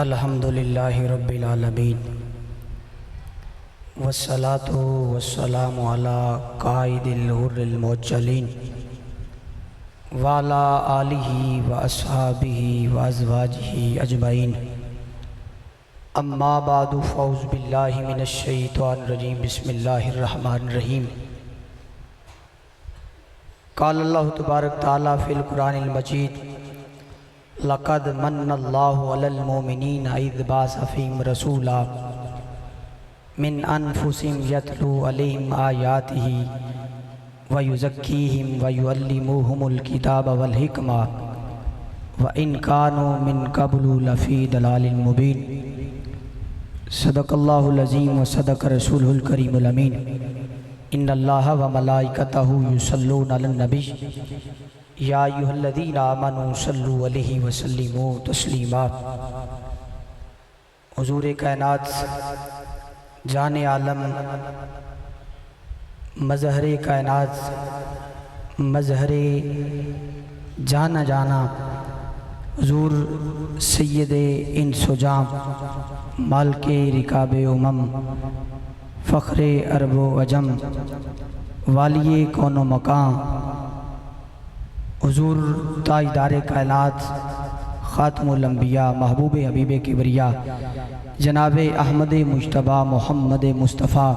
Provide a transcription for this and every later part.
الحمدللہ رب العالمین والصلاة والسلام علی قائد الغر الموجلین وعلی آلہ واصحابہ وازواجہ اجمعین اما بعد فاعوذ باللہ من الشیطان الرجیم بسم اللہ الرحمن الرحیم قال اللہ تبارک تعالیٰ فی القرآن المجید لقد من اللہ علی المؤمنین اذ بعث فیہم رسولا من انفسہم یتلو علیہم آیاتہ ویزکیہم ویعلموہم الکتاب والحکمہ وإن كانوا من قبل لفی ضلال مبین۔ صدق اللہ العظیم وصدق رسولہ الکریم الامین۔ ان اللہ وملائکتہ یصلون علی النبی یا ایھا الذین آمنوا صلوا علیہ وسلموا تسلیما۔ حضور کائنات، جان عالم، مظہر کائنات، مظہر جانا جانا حضور سید انس و جاں، مالک رکاب امم، فخر عرب و عجم، والی کون و مکان، حضور تاجدار کائنات، خاتم الانبیاء، محبوب حبیب کبریا، جناب احمد مجتبیٰ محمد مصطفیٰ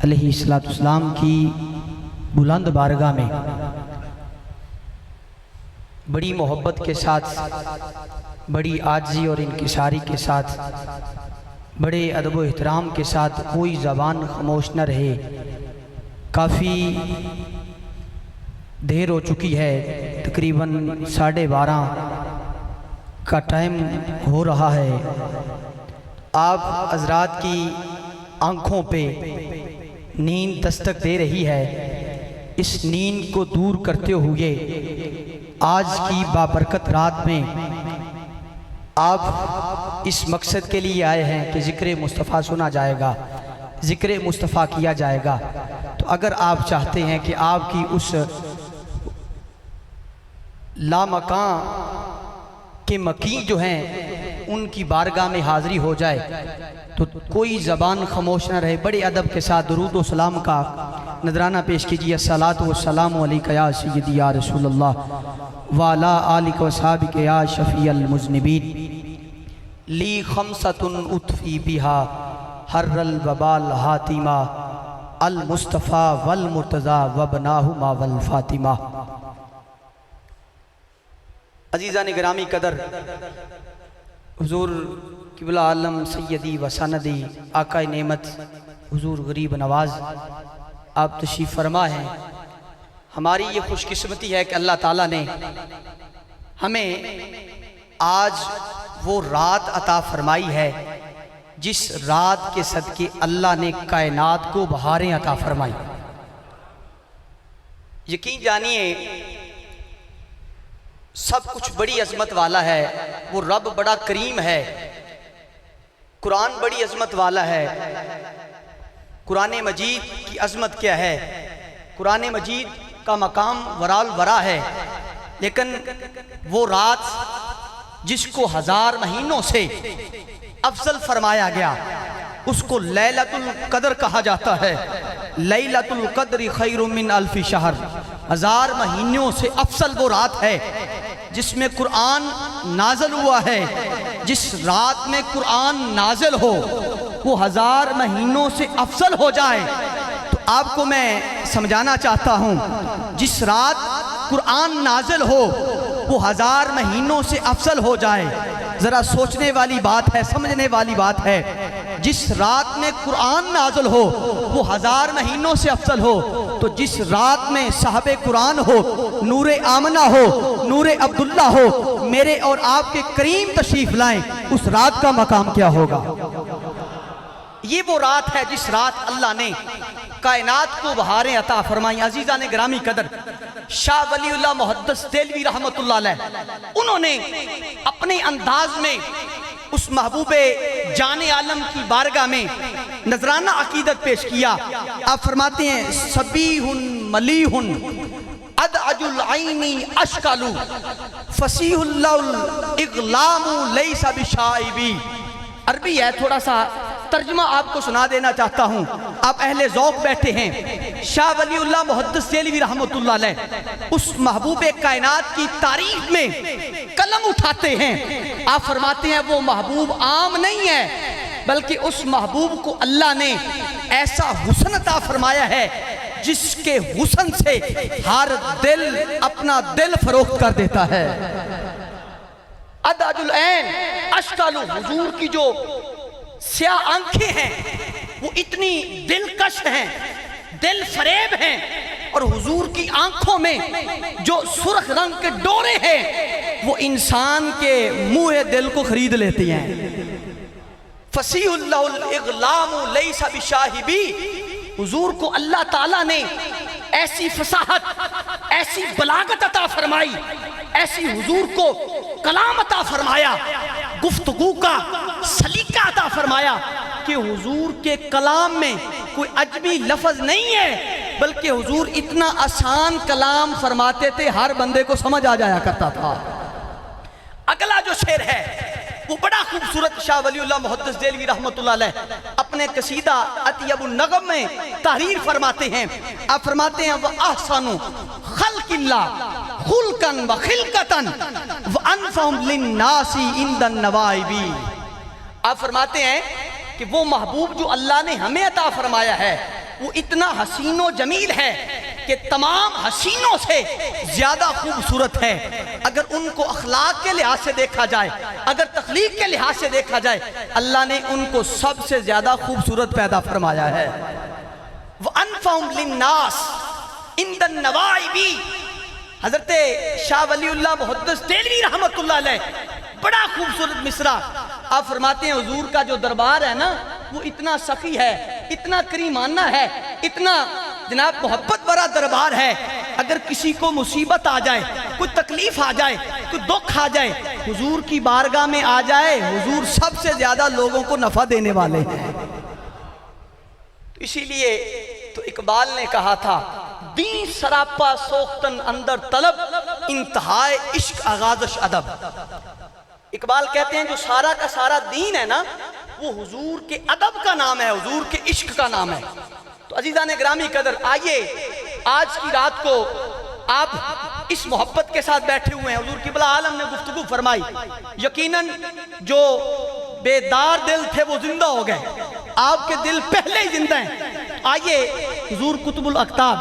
علیہ السلام کی بلند بارگاہ میں بڑی محبت کے ساتھ، بڑی عاجزی اور انکساری کے ساتھ، بڑے ادب و احترام کے ساتھ کوئی زبان خاموش نہ رہے۔ کافی دیر ہو چکی ہے، تقریباً 12:30 کا ٹائم ہو رہا ہے۔ آپ حضرات کی آنکھوں پہ نیند دستک دے رہی ہے۔ اس نیند کو دور کرتے ہوئے آج کی بابرکت رات میں آپ اس مقصد کے لیے آئے ہیں کہ ذکر مصطفیٰ سنا جائے گا، ذکر مصطفیٰ کیا جائے گا۔ تو اگر آپ چاہتے ہیں کہ آپ کی اس لامکان کے مکین جو ہیں ان کی بارگاہ میں حاضری ہو جائے تو کوئی زبان خاموش نہ رہے، بڑے ادب کے ساتھ درود و سلام کا نذرانہ پیش کیجیے۔ الصلاۃ والسلام علیک یا سیدی یا رسول اللہ وعلی آلک و صحابک یا شفیع المذنبین۔ لی خمسۃ اطفی بہا حر الوبال حاتمہ المصطفیٰ والمرتضیٰ وابناہما والفاطمہ۔ عزیزان گرامی قدر، حضور قبلہ عالم سیدی و سندی آقا نعمت حضور غریب نواز آپ تشریف فرما ہیں۔ ہماری یہ خوش قسمتی ہے کہ اللہ تعالیٰ نے ہمیں آج وہ رات عطا فرمائی ہے جس رات کے صدقے اللہ نے کائنات کو بہاریں عطا فرمائی۔ یقین جانیے سب کچھ بڑی عظمت والا ہے، وہ رب بڑا کریم ہے۔ قرآن بڑی عظمت والا ہے۔ قرآن مجید کی عظمت کیا ہے؟ قرآن مجید کا مقام ورال ورا ہے، لیکن وہ رات جس کو 1000 مہینوں سے افضل فرمایا گیا اس کو لیلۃ القدر کہا جاتا ہے۔ لیلۃ القدر خیر من الف شہر، 1000 مہینوں سے افضل وہ رات ہے جس میں قرآن نازل ہوا ہے۔ جس رات میں قرآن نازل ہو وہ 1000 مہینوں سے افضل ہو جائے تو آپ کو میں سمجھانا چاہتا ہوں، جس رات قرآن نازل ہو وہ 1000 مہینوں سے افضل ہو جائے، ذرا سوچنے والی بات ہے، سمجھنے والی بات ہے۔ جس رات میں قرآن نازل ہو وہ 1000 مہینوں سے افضل ہو تو جس رات میں صاحب قرآن ہو، نور آمنہ ہو، نور عبداللہ ہو، میرے اور آپ کے کریم تشریف لائیں، اس رات کا مقام کیا ہوگا؟ یہ وہ رات ہے جس رات اللہ نے کائنات کو بہاریں عطا فرمائیں۔ عزیزان گرامی قدر، شاہ ولی اللہ محدث دہلوی رحمت اللہ علیہ انہوں نے اپنے انداز میں اس محبوب جان عالم کی بارگاہ میں نذرانہ عقیدت پیش کیا۔ آپ فرماتے ہیں سبیح ملیح ادعج اداج العین اشکل فصیح اللہ اغلام لیس بشائبی۔ عربی ہے، تھوڑا سا ترجمہ آپ کو سنا دینا چاہتا ہوں، آپ اہل ذوق بیٹھے ہیں۔ شاہ ولی اللہ محدث دہلوی رحمۃ اللہ علیہ اس محبوب کائنات کی تعریف میں قلم اٹھاتے ہیں، آپ فرماتے ہیں وہ محبوب عام نہیں ہے، بلکہ اس محبوب کو اللہ نے ایسا حسن عطا فرمایا ہے جس کے حسن سے ہر دل اپنا دل فروخت کر دیتا ہے۔ اداج العین اشکال، حضور کی جو سیاہ آنکھیں ہیں وہ اتنی دلکش ہیں، دل فریب ہیں، اور حضور کی آنکھوں میں جو سرخ رنگ کے ڈورے ہیں وہ انسان کے منہ دل کو خرید لیتی ہیں۔ فصیح اللہ الاغلام لیس بشاہبی، حضور کو اللہ تعالیٰ نے ایسی فصاحت، ایسی بلاغت عطا فرمائی، ایسی حضور کو کلام عطا فرمایا، گفتگو کا سلیقہ عطا فرمایا کہ حضور کے کلام میں کوئی عجمی لفظ نہیں ہے، بلکہ حضور اتنا آسان کلام فرماتے تھے ہر بندے کو سمجھ آ جایا کرتا تھا۔ اگلا جو شعر ہے وہ بڑا خوبصورت شاہ ولی اللہ محدث دہلوی رحمۃ اللہ علیہ اپنے قصیدہ اطیب النغم میں تحریر فرماتے ہیں۔ آپ فرماتے ہیں وَأَحْسَنُ خَلْقِ اللَّهِ خُلْقًا وَخِلْقَةً وَأَنْفَهُمْ لِلنَّاسِ عِنْدَ النَّوَائِبِ۔ آپ فرماتے ہیں کہ وہ محبوب جو اللہ نے ہمیں عطا فرمایا ہے وہ اتنا حسین و جمیل ہے کہ تمام حسینوں سے زیادہ خوبصورت ہے۔ اگر ان کو اخلاق کے لحاظ سے دیکھا جائے، اگر تخلیق کے لحاظ سے دیکھا جائے، اللہ نے ان کو سب سے زیادہ خوبصورت پیدا فرمایا ہے۔ وَأَنْفَهُمْ لِلنَّاسِ عِنْدَ النَّوَائِبِ۔ حضرت شاہ ولی اللہ محدث دہلوی رحمۃ اللہ علیہ بڑا خوبصورت مصرع آپ فرماتے ہیں حضور کا جو دربار ہے نا وہ اتنا سخی ہے، اتنا کریمانہ ہے، اتنا جناب محبت بھرا دربار ہے، اگر کسی کو مصیبت آ جائے، کوئی تکلیف آ جائے، کوئی دکھ آ جائے، حضور کی بارگاہ میں آ جائے، حضور سب سے زیادہ لوگوں کو نفع دینے والے ہیں۔ اسی لیے تو اقبال نے کہا تھا دین سراپا سوختن اندر طلب انتہائے عشق آغازش ادب۔ اقبال کہتے ہیں جو سارا کا سارا دین ہے نا وہ حضور کے ادب کا نام ہے، حضور کے عشق کا نام ہے۔ تو عزیزان گرامی قدر، آئیے آج کی رات کو آپ اس محبت کے ساتھ بیٹھے ہوئے ہیں، حضور قبلہ عالم نے گفتگو فرمائی، یقیناً جو بیدار دل تھے وہ زندہ ہو گئے، آپ کے دل پہلے ہی زندہ ہیں۔ آئیے حضور قطب الاقطاب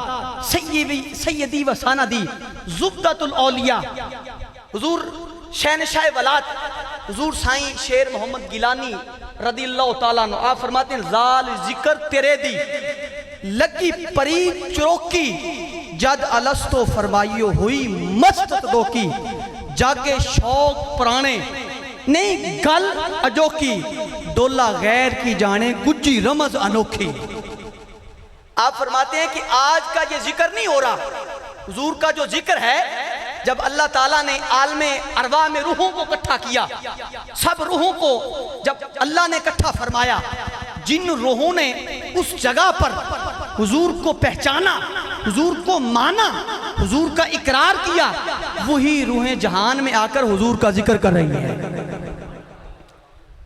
سیدی و ساندی زبدۃ الاولیاء، حضور شہنشاہ ولات، حضور سائیں شیر محمد گیلانی رضی اللہ تعالیٰ عنہ، آپ فرماتے ہیں زال ذکر تیرے دی لگی پری چروکی جد الستو فرمائیو ہوئی مست دو کی جاگے شوق پرانے نہیں گل اجو کی دولا غیر کی جانے گجی رمز انوکھی۔ آپ فرماتے ہیں کہ آج کا یہ ذکر نہیں ہو رہا، حضور کا جو ذکر ہے جب اللہ تعالیٰ نے عالم ارواح میں روحوں کو اکٹھا کیا، سب روحوں کو جب اللہ نے اکٹھا فرمایا، جن روحوں نے اس جگہ پر حضور کو پہچانا، حضور کو مانا، حضور کا اقرار کیا، وہی روحیں جہان میں آ کر حضور کا ذکر کر رہی ہیں۔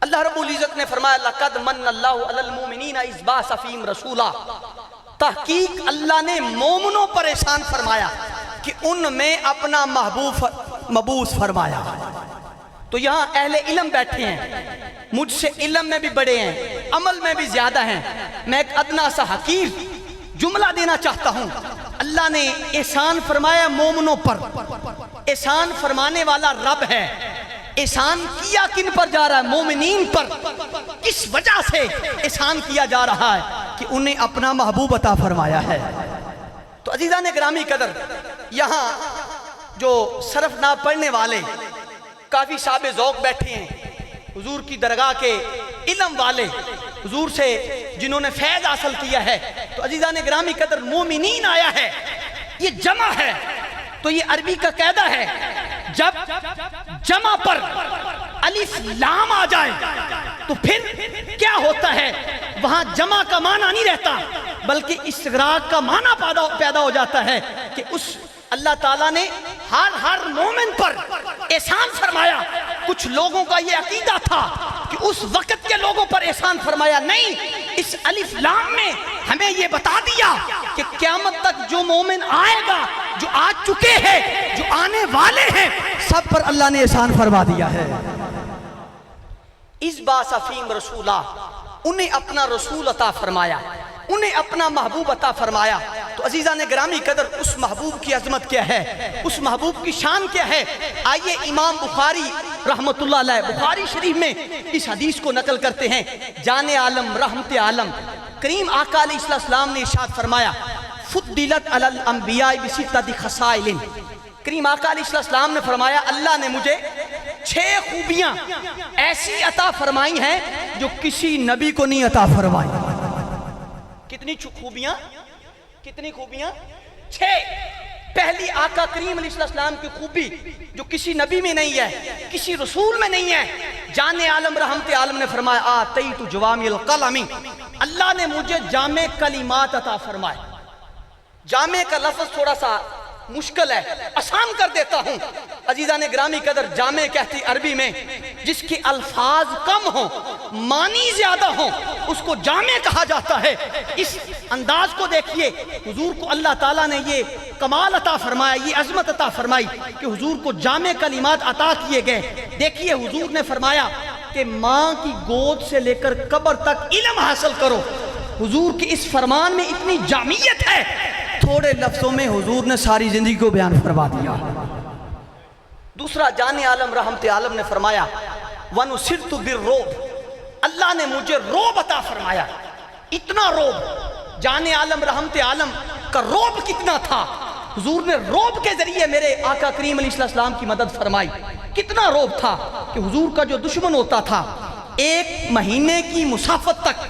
اللہ رب العزت نے فرمایا لَقَدْ مَنَّ اللَّهُ عَلَى الْمُؤْمِنِينَ إِذْ بَعَثَ فِيهِمْ رَسُولًا، تحقیق اللہ نے مومنوں پر احسان فرمایا کہ ان میں اپنا محبوب مبعوث فرمایا۔ تو یہاں اہل علم بیٹھے ہیں، مجھ سے علم میں بھی بڑے ہیں، عمل میں بھی زیادہ ہیں، میں ایک ادنا سا حقیر جملہ دینا چاہتا ہوں۔ اللہ نے احسان فرمایا مومنوں پر، احسان فرمانے والا رب ہے، احسان کیا کن پر جا رہا ہے؟ مومنین پر۔ کس وجہ سے احسان کیا جا رہا ہے؟ کہ انہیں اپنا محبوب عطا فرمایا ہے۔ تو عزیزان گرامی قدر، یہاں جو صرف نہ پڑھنے والے کافی صاحب ذوق بیٹھے ہیں، حضور کی درگاہ کے علم والے، حضور سے جنہوں نے فیض حاصل کیا ہے، تو عزیزان گرامی قدر مومنین آیا ہے، یہ جمع ہے، تو یہ عربی کا قاعدہ ہے، جب جمع پر الف لام آ جائے تو پھر کیا ہوتا ہے؟ وہاں جمع کا معنی نہیں رہتا بلکہ استغراق کا معنی پیدا ہو جاتا ہے کہ اس اللہ تعالیٰ نے ہر مومن پر احسان فرمایا. کچھ لوگوں کا یہ عقیدہ تھا کہ اس وقت کے لوگوں پر احسان فرمایا. نہیں، اس الف لام میں ہمیں یہ بتا دیا کہ قیامت تک جو مومن آئے گا، جو آ چکے ہیں، جو آنے والے ہیں، سب پر اللہ نے احسان فرما دیا ہے. اس باس فیم رسولہ، انہیں اپنا رسول عطا فرمایا، انہیں اپنا محبوب عطا فرمایا. تو عزیزان گرامی قدر، اس محبوب کی عظمت کیا ہے، اس محبوب کی شان کیا ہے؟ آئیے امام بخاری رحمت اللہ علیہ بخاری شریف میں اس حدیث کو نقل کرتے ہیں. جان عالم رحمت عالم کریم آقا علیہ السلام نے ارشاد فرمایا، فضلت علی الانبیاء بستۃ خصائل. کریم آقا علیہ السلام نے فرمایا، اللہ نے مجھے 6 خوبیاں ایسی عطا فرمائی ہیں جو کسی نبی کو نہیں عطا فرمائی. کتنی خوبیاں؟ کتنی خوبیاں؟ 6. پہلی آقا کریم علیہ السلام کی خوبی جو کسی نبی میں نہیں ہے، کسی رسول میں نہیں ہے. جان عالم رحمت عالم نے فرمایا، آتیت جوامع القلم، اللہ نے مجھے جامع کلمات عطا فرمائے. جامع کا لفظ تھوڑا سا مشکل ہے، آسان کر دیتا ہوں. عزیزان گرامی قدر، جامع کہتی عربی میں جس کے الفاظ کم ہوں، معنی زیادہ ہوں، اس کو جامع کہا جاتا ہے. اس انداز کو دیکھیے، حضور کو اللہ تعالیٰ نے یہ کمال عطا فرمایا، یہ عظمت عطا فرمائی کہ حضور کو جامع کلمات عطا کیے گئے. دیکھیے حضور نے فرمایا کہ ماں کی گود سے لے کر قبر تک علم حاصل کرو. حضور کی اس فرمان میں اتنی جامعیت ہے، تھوڑے لفظوں میں حضور نے ساری زندگی کو بیان فرما دیا. دوسرا، جان عالم رحمت عالم نے فرمایا، وَنُصِرْتُ بِالرُّعْبِ، اللہ نے مجھے رعب عطا فرمایا. اتنا رعب، جان عالم رحمت عالم کا رعب کتنا تھا. حضور نے رعب کے ذریعے میرے آقا کریم علیہ السلام کی مدد فرمائی. کتنا رعب تھا کہ حضور کا جو دشمن ہوتا تھا، 1 مہینے کی مسافت تک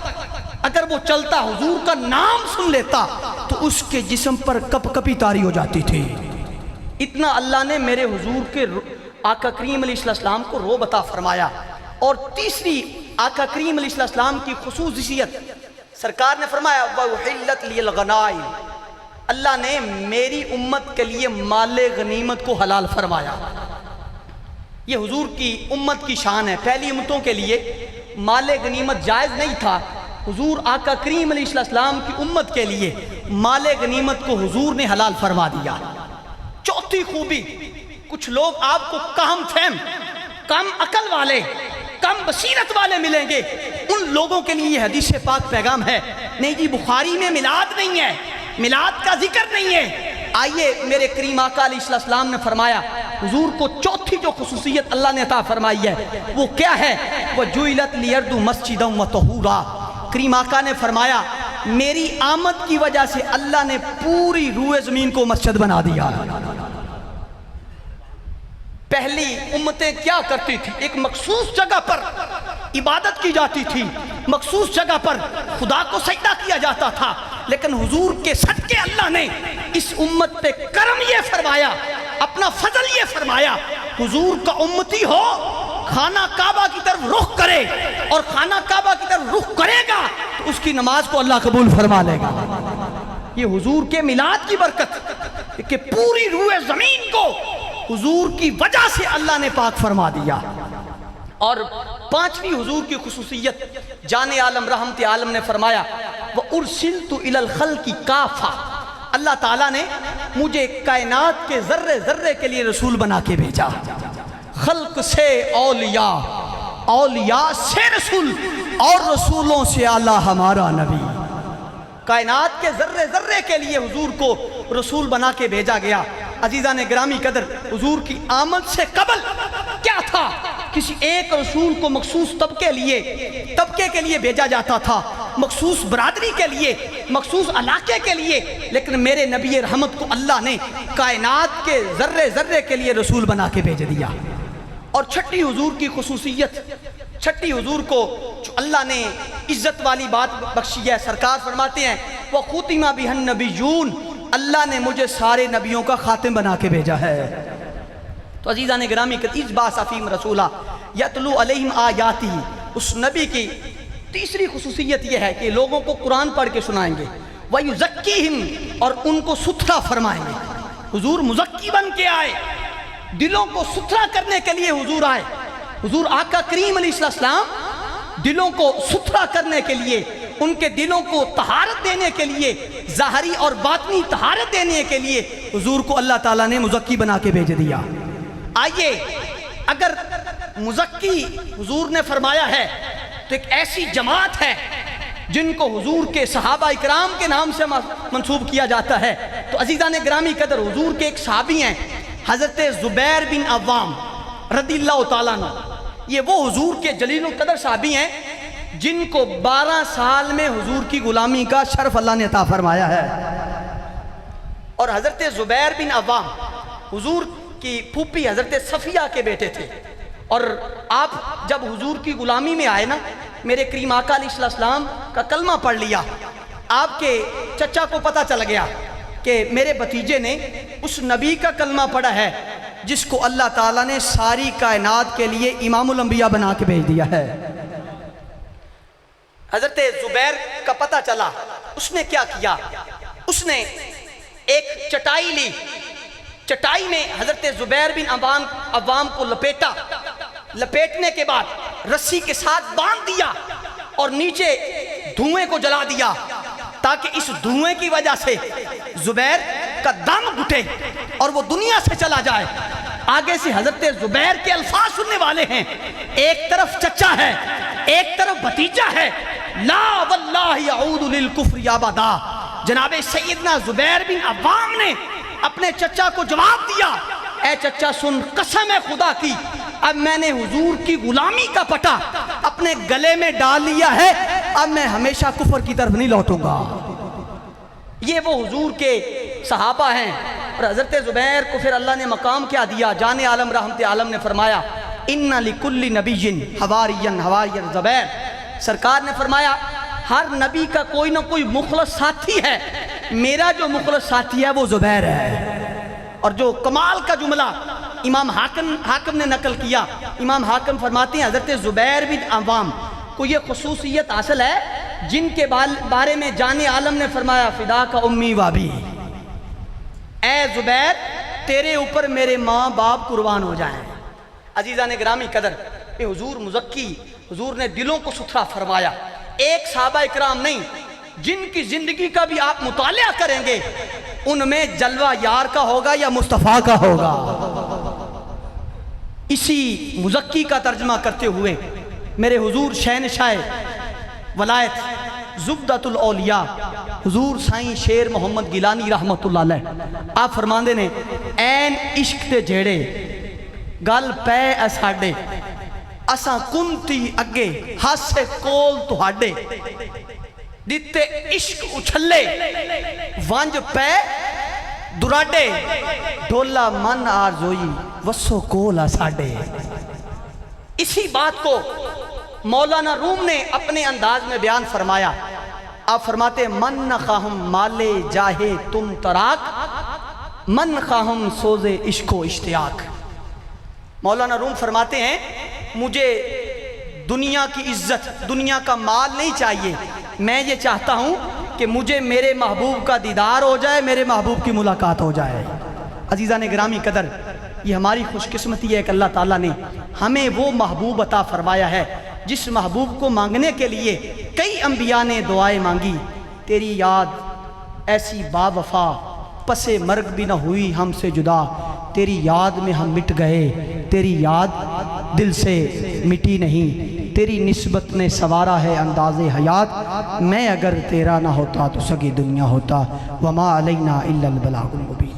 اگر وہ چلتا، حضور کا نام سن لیتا تو اس کے جسم پر کپ کپی طاری ہو جاتی تھی. اتنا اللہ نے میرے حضور کے آقا کریم علیہ السلام کو رعب عطا فرمایا. اور تیسری آقا کریم علیہ السلام کی خصوصیت، سرکار نے فرمایا، وَأُحِلَّتْ لِيَ الْغَنَائِمُ، اللہ نے میری امت کے لیے مال غنیمت کو حلال فرمایا. یہ حضور کی امت کی شان ہے. پہلی امتوں کے لیے مال غنیمت جائز نہیں تھا. حضور آقا کریم علیہ السلام کی امت کے لیے مال غنیمت کو حضور نے حلال فرما دیا. چوتھی خوبی، کچھ لوگ آپ کو کم فہم، کم عقل والے، کم بصیرت والے ملیں گے. ان لوگوں کے لیے یہ حدیث پاک پیغام ہے، نہیں جی بخاری میں میلاد نہیں ہے، میلاد کا ذکر نہیں ہے. آئیے میرے کریم آقا علیہ السلام نے فرمایا، حضور کو چوتھی جو خصوصیت اللہ نے عطا فرمائی ہے وہ کیا ہے؟ وَجُعِلَتْ لِيَ الْأَرْضُ مَسْجِدًا وَطَهُورًا. کریم آقا نے فرمایا، میری آمد کی وجہ سے اللہ نے پوری روئے زمین کو مسجد بنا دیا. پہلی امتیں کیا کرتی تھی؟ ایک مخصوص جگہ پر عبادت کی جاتی تھی، مخصوص جگہ پر خدا کو سجدہ کیا جاتا تھا. لیکن حضور کے صدقے اللہ نے اس امت پہ کرم یہ فرمایا، اپنا فضل یہ فرمایا، حضور کا امتی ہو، خانہ کعبہ کی طرف رخ کرے، اور خانہ کعبہ کی طرف رخ کرے گا تو اس کی نماز کو اللہ قبول فرما لے گا. یہ حضور کے میلاد کی برکت کہ پوری روئے زمین کو حضور کی وجہ سے اللہ نے پاک فرما دیا. اور پانچویں حضور کی خصوصیت، جان عالم رحمت عالم نے فرمایا، وَأُرْسِلْتُ إِلَى الْخَلْقِ كَافَةً، اللہ تعالیٰ نے مجھے کائنات کے ذرے ذرے کے لیے رسول بنا کے بھیجا. خلق سے اولیاء، اولیاء سے رسول، اور رسولوں سے اعلیٰ ہمارا نبی. کائنات کے ذرے ذرے کے لیے حضور کو رسول بنا کے بھیجا گیا. عزیزان گرامی قدر، حضور کی آمد سے قبل کیا تھا؟ کسی ایک رسول کو مخصوص طبقے کے لیے بھیجا جاتا تھا، مخصوص برادری کے لیے، مخصوص علاقے کے لیے. لیکن میرے نبی رحمت کو اللہ نے کائنات کے ذرے ذرے کے لیے رسول بنا کے بھیج دیا. اور چھٹی حضور کی خصوصیت، چھٹی حضور کو جو اللہ نے عزت والی بات بخشی ہے، سرکار فرماتے ہیں، وَخُتِمَ بِهَا النَّبِيُّونَ، اللہ نے مجھے سارے نبیوں کا خاتم بنا کے بھیجا ہے. تو عزیزان گرامی، اس باس افیم رسولہ یتلو علیہم آیاتی، اس نبی کی تیسری خصوصیت یہ ہے کہ لوگوں کو قرآن پڑھ کے سنائیں گے. وَيُزَكِّيهِمْ، اور ان کو ستھرا فرمائیں گے. حضور مزکی بن کے آئے، دلوں کو ستھرا کرنے کے لیے حضور آئے۔ حضور آقا کریم علیہ السلام دلوں کو ستھرا کرنے کے لیے، ان کے دلوں کو طہارت دینے کے لیے، ظاہری اور باطنی طہارت دینے کے لیے حضور کو اللہ تعالیٰ نے مزکی بنا کے بھیج دیا۔ آئیے، اگر مزکی حضور نے فرمایا ہے تو ایک ایسی جماعت ہے جن کو حضور کے صحابہ اکرام کے نام سے منسوب کیا جاتا ہے۔ تو عزیزان گرامی قدر، حضور کے ایک صحابی ہیں حضرت زبیر بن عوام رضی اللہ تعالیٰ عنہ۔ یہ وہ حضور کے جلیل القدر صحابی ہیں جن کو 12 سال میں حضور کی غلامی کا شرف اللہ نے عطا فرمایا ہے۔ اور حضرت زبیر بن عوام حضور کی پھوپھی حضرت صفیہ کے بیٹے تھے، اور آپ جب حضور کی غلامی میں آئے نا، میرے کریم آقا علیہ السلام کا کلمہ پڑھ لیا، آپ کے چچا کو پتہ چل گیا کہ میرے بھتیجے نے اس نبی کا کلمہ پڑھا ہے جس کو اللہ تعالیٰ نے ساری کائنات کے لیے امام الانبیاء بنا کے بھیج دیا ہے۔ حضرت زبیر کا پتہ چلا، اس نے کیا کیا؟ اس نے ایک چٹائی لی، چٹائی میں حضرت زبیر بن عوام کو لپیٹا، لپیٹنے کے بعد رسی کے ساتھ باندھ دیا اور نیچے دھوئیں کو جلا دیا، تاکہ اس دھوئیں کی وجہ سے زبیر کا دم گھٹے اور وہ دنیا سے چلا جائے۔ آگے سے حضرت زبیر کے الفاظ سننے والے ہیں، ایک طرف چچا ہے، ایک طرف بھتیجا ہے، لا واللہ یعود للکفر ابدا۔ جناب سیدنا زبیر بن عوام نے اپنے چچا کو جواب دیا، اے چچا سن، قسم ہے خدا کی، اب میں نے حضور کی غلامی کا پٹا اپنے گلے میں ڈال لیا ہے، اب میں ہمیشہ کفر کی طرف نہیں لوٹوں گا۔ یہ وہ حضور کے صحابہ ہیں۔ اور حضرت زبیر کو پھر اللہ نے مقام کیا دیا؟ جان عالم رحمت عالم نے فرمایا، ان لکل نبی حوارین حواری زبیر۔ سرکار نے فرمایا ہر نبی کا کوئی نہ کوئی مخلص ساتھی ہے، میرا جو مخلص ساتھی ہے وہ زبیر ہے۔ اور جو کمال کا جملہ امام حاکم نے نقل کیا، امام حاکم فرماتے ہیں حضرت زبیر بن عوام کو یہ خصوصیت حاصل ہے جن کے بارے میں جان عالم نے فرمایا، فدا کا امی وابی، اے زبیر تیرے اوپر میرے ماں باپ قربان ہو جائیں۔ عزیزان گرامی قدر، یہ حضور مزکی، حضور نے دلوں کو ستھرا فرمایا۔ ایک صحابہ اکرام نہیں، جن کی زندگی کا بھی آپ مطالعہ کریں گے، ان میں جلوہ یار کا ہوگا یا مصطفیٰ کا ہوگا۔ اسی مزکی کا ترجمہ کرتے ہوئے میرے حضور شہنشاہ ولایت زبدۃ الاولیاء حضور سائیں شیر محمد گیلانی رحمت اللہ علیہ، آپ فرماندے نے، این عشق تے جھیڑے گل پے اساڈے، اساں کنتی اگے ہاسے کول تہاڈے، دیتے عشق اچھلے وانج پے دراڈے، ڈھولا من آرزوئی وسو کولا ساڈے۔ اسی بات کو مولانا روم نے اپنے انداز میں بیان فرمایا۔ آپ فرماتے من نخواہم مالے جاہے تم تراک، من خواہم سوزے عشق و اشتیاق۔ مولانا روم فرماتے ہیں مجھے دنیا کی عزت، دنیا کا مال نہیں چاہیے، میں یہ چاہتا ہوں کہ مجھے میرے محبوب کا دیدار ہو جائے، میرے محبوب کی ملاقات ہو جائے۔ عزیزان گرامی قدر، یہ ہماری خوش قسمتی ہے کہ اللہ تعالیٰ نے ہمیں وہ محبوب عطا فرمایا ہے جس محبوب کو مانگنے کے لیے کئی انبیاء نے دعائیں مانگی۔ تیری یاد ایسی با وفا پس مرگ بھی نہ ہوئی ہم سے جدا، تیری یاد میں ہم مٹ گئے، تیری یاد دل سے مٹی نہیں، تیری نسبت نے سوارا ہے انداز حیات، میں اگر تیرا نہ ہوتا تو سگی دنیا ہوتا، وما علینا الا البلاغ المبین۔